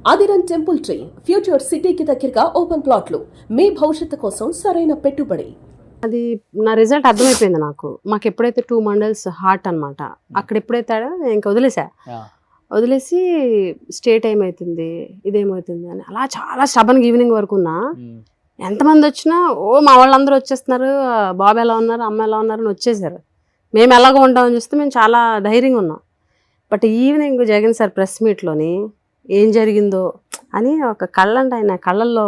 ఆదిరన్ temple tree future సిటీకి దగ్గరగా open ప్లాట్లు మీ భవిష్యత్తు కోసం సరైన పెట్టుబడి. అది నా రిజల్ట్ అర్థమైపోయింది నాకు. మాకు ఎప్పుడైతే 2 మండల్స్ హార్ట్ అనమాట, అక్కడ ఎప్పుడైతే ఇంకా వదిలేసి స్టేట్ ఏమవుతుంది ఇదేమవుతుంది అని అలా చాలా స్టబన్గా ఈవినింగ్ వరకు ఉన్నా. ఎంతమంది వచ్చినా మా వాళ్ళందరూ వచ్చేస్తున్నారు, బాబు ఎలా ఉన్నారు, అమ్మ ఎలా ఉన్నారు అని వచ్చేసారు. మేము ఎలాగో ఉంటామని చూస్తే మేము చాలా ధైర్యంగా ఉన్నాం. But evening Jagan sir press మీట్లోని ఏం జరిగిందో అని ఒక ఆయన కళ్ళల్లో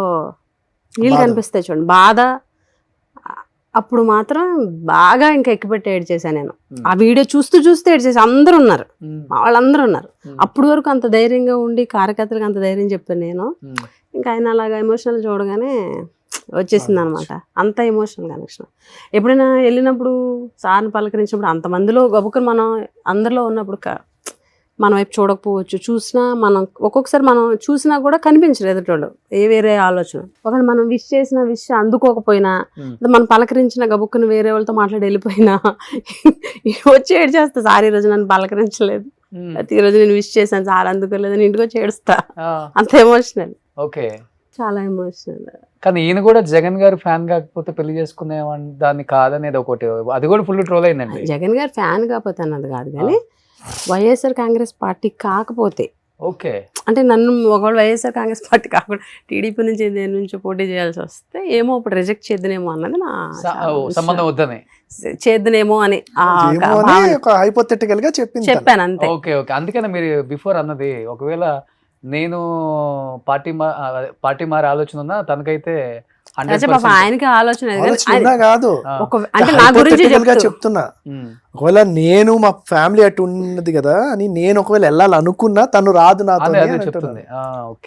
నీళ్ళు కనిపిస్తాయి చూడండి, బాధ. అప్పుడు మాత్రం బాగా ఇంకా ఎక్కిపెట్టి ఏడ్ చేశాను నేను. ఆ వీడియో చూస్తూ ఏడ్ చేసి అందరూ ఉన్నారు, మా వాళ్ళందరూ ఉన్నారు. అప్పుడు వరకు అంత ధైర్యంగా ఉండి కార్యకర్తలకు అంత ధైర్యం చెప్పాను నేను. ఇంకా ఆయన అలాగా ఎమోషనల్ చూడగానే వచ్చేసింది అనమాట. అంత ఎమోషనల్ కనెక్షన్. ఎప్పుడైనా వెళ్ళినప్పుడు సార్ని పలకరించినప్పుడు అంతమందిలో గబుక్కని మనం అందరిలో ఉన్నప్పుడు మన వైపు చూడకపోవచ్చు, చూసినా మనం ఒక్కొక్కసారి మనం చూసినా కూడా కనిపించరు ఎదుటోళ్ళు, వేరే ఆలోచన. ఒకవేళ మనం విష్ చేసిన విష్ అందుకోకపోయినా, మనం పలకరించిన గబుక్కుని వేరే వాళ్ళతో మాట్లాడి వెళ్ళిపోయినా వచ్చి ఏడు చేస్తా. సార్ ఈ రోజు నన్ను పలకరించలేదు, ఈ రోజు నేను విష్ చేశాను సార్ అందుకోలేదు అని ఇంటికి వచ్చి ఏడుస్తా. అంత ఎమోషనల్, ఓకే, చాలా ఎమోషనల్. కానీ ఈయన కూడా జగన్ గారు ఫ్యాన్ కాకపోతే పెళ్లి చేసుకునే దాన్ని కాదనేది ఒకటి, అది కూడా ఫుల్ ట్రోల్ అయిందండి. జగన్ గారు ఫ్యాన్ కాకపోతే అన్నది కాదు, కానీ వైఎస్ఆర్ కాంగ్రెస్ పార్టీ కాకపోతే, ఓకే, అంటే నన్ను ఒకవేళ వైఎస్ఆర్ కాంగ్రెస్ పార్టీ కాకుండా టీడీపీ నుంచి దేని నుంచి పోటీ చేయాల్సి వస్తే ఏమో అప్పుడు రిజెక్ట్ చేద్దునేమో అన్నది నా సంబంధం వద్దని, చేద్దునేమో అని హైపోథెటికల్ గా చెప్పాను అంతే. ఓకే ఓకే, అందుకనే మీరు బిఫోర్ అన్నది, ఒకవేళ నేను పార్టీ మారే ఆలోచన ఉన్నా తనకైతే ఆయనకి ఆలోచన కాదు, అంటే నా గురించి చెప్తున్నా. ఒకవేళ నేను మా ఫ్యామిలీ అటు ఉన్నది కదా అని నేను ఒకవేళ వెళ్ళాలనుకున్నా తను రాదు నాతో చెప్తుంది.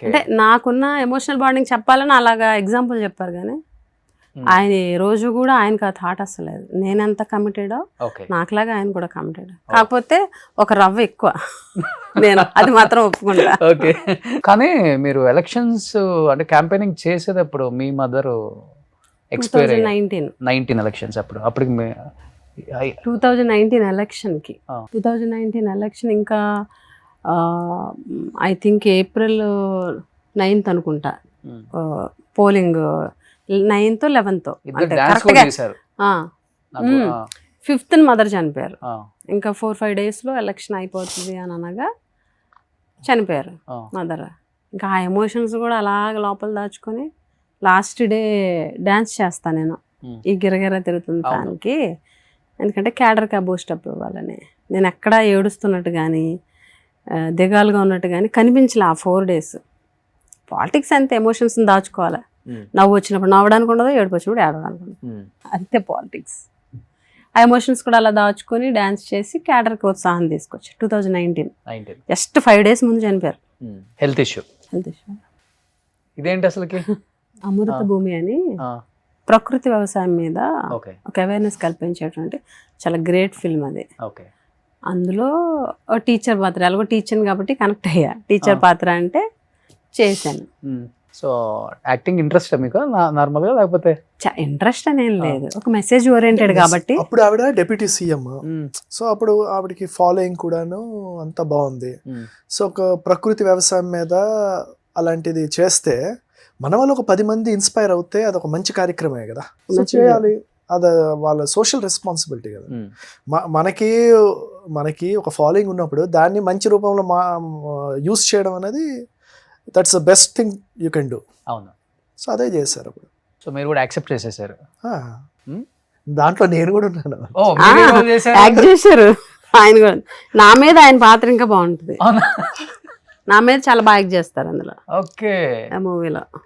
అంటే నాకున్న ఎమోషనల్ బాండింగ్ చెప్పాలని అలాగా ఎగ్జాంపుల్ చెప్పారు. కానీ ఆయన ఏ రోజు కూడా ఆయనకు ఆ థాట్ అసలేదు. నేనెంత కమిటెడో నాకులాగా ఆయన కూడా కమిటెడ్, కాకపోతే ఒక రవ్వ ఎక్కువ. నేను అది మాత్రం ఒప్పుకుంటా. ఓకే, కానీ మీరు ఎలక్షన్స్ అంటే క్యాంపెయినింగ్ చేసేటప్పుడు మీ మదర్ ఎక్స్పైర్ 2019 ఎలక్షన్స్ అప్పటికి 2019 ఎలక్షన్కి 2019 ఎలక్షన్ ఇంకా ఐ థింక్ April 9th అనుకుంటా polling, 9th 11th. 5th mother చనిపోయారు. ఇంకా 4-5 daysలో ఎలక్షన్ అయిపోతుంది అని అనగా చనిపోయారు మదర్. ఇంకా ఆ ఎమోషన్స్ కూడా అలాగ లోపల దాచుకొని లాస్ట్ డే డ్యాన్స్ చేస్తాను నేను ఈ గిరగిర తిరుగుతుంది దానికి. ఎందుకంటే క్యాడర్కి బూస్టప్ ఇవ్వాలని. నేను ఎక్కడా ఏడుస్తున్నట్టు కానీ దిగాలుగా ఉన్నట్టు కానీ కనిపించలే ఆ 4 days. పాలిటిక్స్ అంతే, ఎమోషన్స్ని దాచుకోవాలి. నవ్వు వచ్చినప్పుడు నవ్వడానికి ఉండదు, ఏడుపు వచ్చినప్పుడు ఏడవడానికి ఉండదు, అంతే పాలిటిక్స్. ఆ ఎమోషన్స్ కూడా అలా దాచుకొని డ్యాన్స్ చేసి క్యాడర్కి ఉత్సాహం తీసుకొచ్చి 2019 జస్ట్ 5 days ముందు చనిపోయారు. Health issue. ఇదేంటి అసలుకి? అమృత భూమి అని ప్రకృతి వ్యవసాయం మీద ఒక అవేర్నెస్ కల్పించేటువంటి చాలా గ్రేట్ ఫిల్మ్ అది. అందులో టీచర్ పాత్ర, ఎలాగో టీచర్ కాబట్టి కనెక్ట్ అయ్యా. టీచర్ పాత్ర అంటే చేశాను. సో యాక్టింగ్ ఇంట్రెస్ట్ మీకు నార్మల్గా, లేకపోతే ఇంట్రెస్ట్ అనేం లేదు, ఒక మెసేజ్ ఓరియంటెడ్ కాబట్టి. అప్పుడు ఆవిడ డిప్యూటీ సీఎం, సో అప్పుడు ఆవిడకి ఫాలోయింగ్ కూడాను అంత బాగుంది. సో ఒక ప్రకృతి వ్యవసాయం మీద అలాంటిది చేస్తే మన వాళ్ళు ఒక 10 మంది ఇన్స్పైర్ అవుతే అదొక మంచి కార్యక్రమే కదా, చేయాలి. అది వాళ్ళ సోషల్ రెస్పాన్సిబిలిటీ కదా. మనకి ఒక ఫాలోయింగ్ ఉన్నప్పుడు దాన్ని మంచి రూపంలో యూస్ చేయడం అనేది that's the best thing you can do. అవును, సో అదే చేశారు అప్పుడు. సో మీరు కూడా యాక్సెప్ట్ చేసేసారు దాంట్లో. నేను కూడా ఉన్నాను, యాక్ట్ చేశారు ఆయన కూడా. నా మీద ఆయన పాత్ర ఇంకా బాగుంటుంది, నా మీద చాలా బాగా యాక్ట్ చేస్తారు అందులో, ఓకే, ఆ మూవీలో.